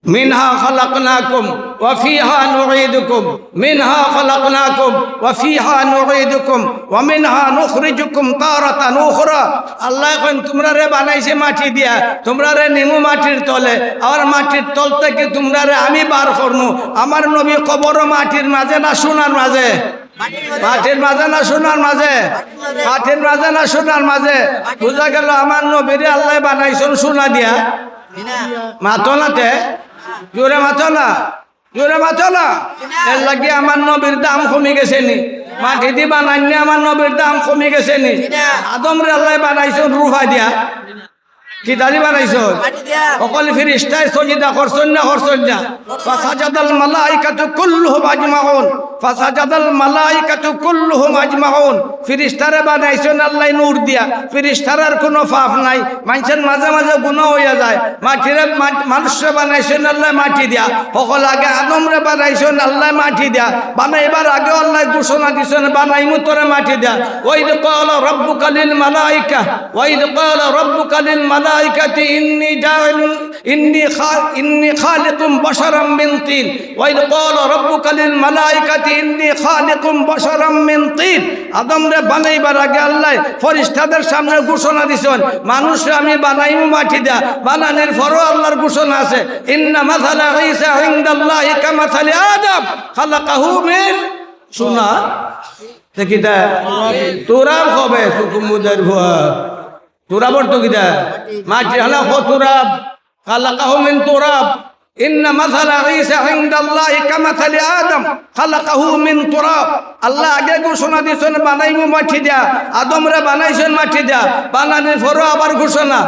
মিনহা খালাকনাকুম ওয়া ফিহা নুঈদুকুম মিনহা খালাকনাকুম ওয়া ফিহা নুঈদুকুম ওয়া মিনহা নুখরিজুকুম তারাতান উখরা। আল্লাহ কইন তোমরা রে বানাইছে মাটি দিয়া, তোমরা রে নিমু মাটির তলে, আর মাটির তল থেকে তোমরা রে আমি বার করমু। আমার নবী কবর মাটির মাঝে না সোনার মাঝে? মাটির মাঝে না সোনার মাঝে? মাটির মাঝে না সোনার মাঝে? বুঝা গেল আমার নবীরে আল্লাহ বানাইছেন সোনা দিয়া। মাতো নাতে জোরে মাতো না, জোরে মাতো না। এর লাগে আমার নবীর দাম কমে গেছে নি? মাটি দিয়ে বানাইনি আমার নবীর দাম কমে গেছে নি? আদম রে আল্লাহ বানাইছেন রূপা দিয়া, কি দাঁড়ি বানাইছো? সকল ফেরেশতায় সজদা করছেন না করছেন না? ফাসাজাদাল মালাইকাতু কুল্লুহুম আজমাউন, ফাসাজাদাল মালাইকাতু কুল্লুহুম আজমাউন। ফেরেশতারে বানাইছেন আল্লাহ নূর দিয়া, ফেরেশতার কোনো পাপ নাই। মানুষের মাঝে মাঝে গুনাহ হইয়া যায়। মাটিরে মানুষরে বানাইছেন আল্লাহ মাটি দিয়া। সকল আগে আদমরে বানাইছেন আল্লাহ মাটি দিয়া। বানাইবার আগে আল্লাহ ঘোষণা দিছেন বানাইমু তোরে মাটি দিয়া। ওয়াইদ ক্বালা রাব্বুকা লিল মালাইকা, ওয়াইদ ক্বালা রাব্বুকা লিল মালাইকাতি ইন্নী খালিকুম বাশারাম মিন তিন, ওয়াইদ ক্বালা রাব্বুকা লিল মালাইকাতি ইন্নী খালিকুম বাশারাম মিন তিন। আদমরে বানাইবার আগে আল্লাহ ফেরেশতাদের সামনে ঘোষণা দিছেন মানুষরে আমি বানাইমু মাটি দিয়া। বানানোর পরও আল্লাহর ঘোষণা আছে ইন্না মাসালা ঈসা ইনদাল্লাহি কামাসালি আদম খালাকাহু মিন সোনা দেখিতা তুরাব হবে সুকুমুদের ভুয়া তুরাবর তো কিতা মাটি হালা হ তুরাব খালাকাহু মিন তুরাব। ইন্না মাসালা ঈসা ইনদাল্লাহি কামাসালি আদম খালাকাহু মিন তুরাব। আল্লাহ আগে ঘোষণা দিয়েছেন বানাইমু মাটি দিয়া, আদমরে বানাইছেন মাটি দিয়া। বানানোর পরও আবার ঘোষণা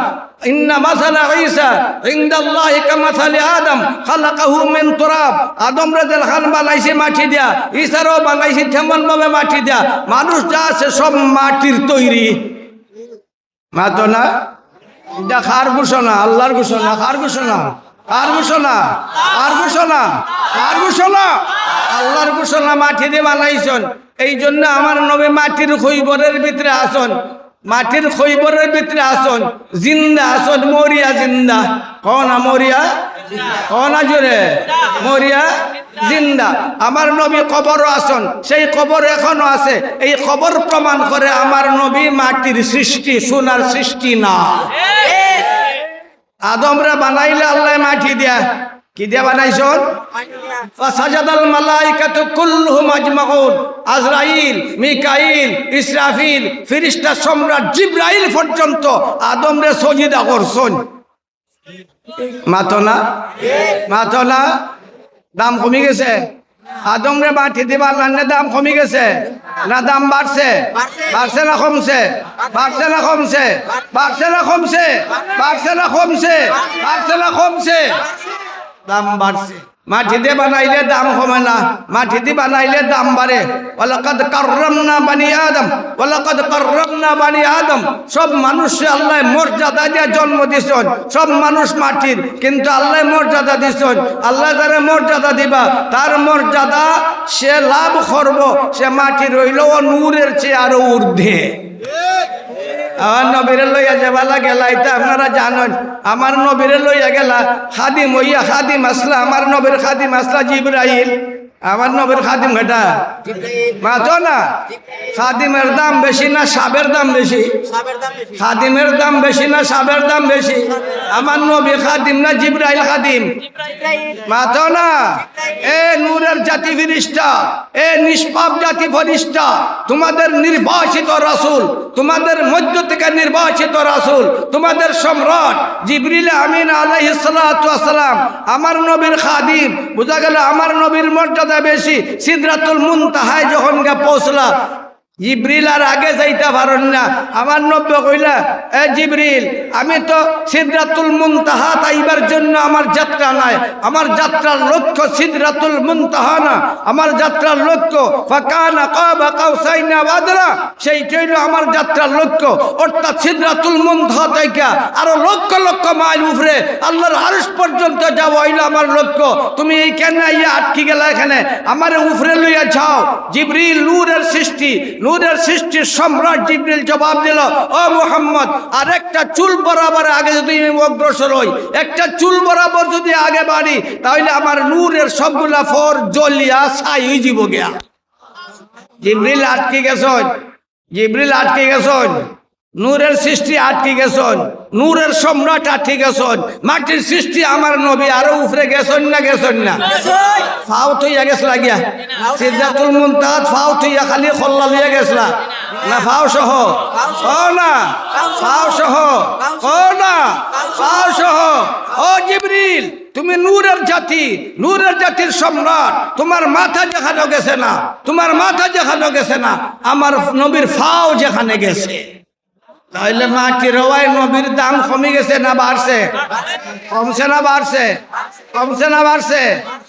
ইন্না মাসালা ঈসা ইনদাল্লাহি কামাসালি আদম খালাকাহু মিন তুরাব। আদমরে যেখান বানাইছে মাটি দিয়া, ঈসারও বানাইছে তেমন ভাবে মাটি দিয়া। মানুষ যা আছে সব মাটির তৈরি। মাতো না, এটা কার ঘোষণা? আল্লাহর ঘোষণা। কার ঘোষণা? কার ঘোষণা? কার ঘোষণা? কার ঘোষণা? আল্লাহর ঘোষণা। মাটি দিয়ে বানাইছেন। এই জন্য আমার নবী মাটির খৈবরের ভিতরে আসন, মাটির খৈবরের ভিতরে আসন, জিন্দা আসন, মরিয়া জিন্দা। কনা মরিয়া? কনা জোরে মরিয়া জিন্দা। আমার নবী কবরও আসন, সেই কবর এখনো আছে। এই কবর প্রমাণ করে আমার নবী মাটির সৃষ্টি, সোনার সৃষ্টি না। আদমরা বানাইলে আল্লাহ মাটি দিয়া, কি দিয়া বানাইছেন? ফাসাজাদাল মালাইকাতু কুল্লুহুম আজমাউন। আজরাইল, মিকাইল, ইসরাফিল, ফেরেশতা সম্রাট জিবরাইল পর্যন্ত আদমরে সজদা করছেন। মাতো না, মাতো না। দাম কমে গেছে? আদমরে মাটি দিয়ে বানানোর দাম কমে গেছে না দাম বাড়ছে? বাড়ছে না কমছে? বাড়ছে না কমছে? বাড়ছে না কমছে? বাড়ছে না কমছে? বাড়ছে না কমছে? দাম বাড়ছে। মাটি দিয়ে বানাইলে দাম কমে না, মাটি দিয়ে বানাইলে দাম বাড়ে। ওয়ালাকাদ কাররামনা বানি আদম, ওয়ালাকাদ কাররামনা বানি আদম। সব মানুষে আল্লাহ মর্যাদা দিয়ে জন্ম দিছেন। সব মানুষ মাটির, কিন্তু আল্লাহ মর্যাদা দিছেন। আল্লাহ যারা মর্যাদা দিবা তার মর্যাদা সে লাভ করব। সে মাটি রইল ও নূরের চেয়ে আরো ঊর্ধ্বে। আমার নবীরে লইয়া যাবালা গেলা, এটা আপনারা জানেন। আমার নবীরে লইয়া গেলা খাদিম হইয়া, খাদিম আসলা, আমার নবীর খাদিম আসলা জিবরাইল। আমার নবীর খাদিম ঘাটা মাতো না। খাদিমের দাম বেশি না সাবের দাম বেশি? খাদিমের দাম বেশি না সাবের দাম বেশি? আমার নবী খাদিম না জিবরাইল খাদিম? মাতো না। এ নূরের জাতি ফেরেশতা, এ নিষ্পাপ জাতি ফেরেশতা, তোমাদের নির্বাচিত রাসূল, তোমাদের মধ্য থেকে নির্বাচিত রাসূল, তোমাদের সম্রাট জিবরিল আমিন আলাইহিস সালাতু ওয়াস সালাম আমার নবীর খাদিম। বুঝা গেল আমার নবীর মর্যাদা বেশি। সিদরাতুল মুনতাহায় যখন গা পৌঁছলা, জিবরিল আর আগে যাইতে পারেন না। আমার নবী কইলা এ জিবরিল, আমি তো সিদরাতুল মুনতাহা তাইবার জন্য আমার যাত্রা নাই, আমার যাত্রার লক্ষ্য সিদরাতুল মুনতাহা না, আমার যাত্রার লক্ষ্য ফাকানা কাবা কাউসাইনা ওয়াদরা, সেইটাই হলো আমার যাত্রার লক্ষ্য। অর্থাৎ সিদরাতুল মুনতাহা থেকে আরো লক্ষ লক্ষ মাইল উপরে আল্লাহর আরশ পর্যন্ত যাওয়া হইল আমার লক্ষ্য। তুমি এইখানে আইয়া আটকে গেলা, এখানে আমার উপরে লইয়া যাও। জিবরিল নূরের সৃষ্টি, নূরের সৃষ্টির সম্রাট জিবরিল জবাব দিল, ও মুহাম্মদ, আরেকটা চুল বরাবর আগে যদি আমি অগ্রসর হই, একটা চুল বরাবর যদি আগে বাড়ি, তাহলে আমার নূরের সবগুলা ফর জ্বলিয়া ছাই হয়ে যাব গিয়া। জিবরিল আটকে গেছেন, জিবরিল আটকে গেছেন, নূরের সৃষ্টি আটকে গেছেন, নূরের সম্রাট আটকে গেছেন, মাটির সৃষ্টি আমার নবী আরো উপরে গেছেন না গেছেন না? ফাও থইয়া গেছলা গিয়া সিদরাতুল মুনতাহাত, ফাও থইয়া খালি খল্লা লিয়া গেছলা না? ফাও সহ ও না, ফাও সহ ও না, ফাও সহ। ও জিবরিল, তুমি নূরের জাতি, নূরের জাতির সম্রাট, তোমার মাথা যেখানে গেছে না, তোমার মাথা যেখানে গেছে না, আমার নবীর ফাও যেখানে গেছে। তাহলে মাটির হওয়ায় নবীর দাম কমে গেছে না বাড়ছে? কমছে না বাড়ছে? কমছে না বাড়ছে?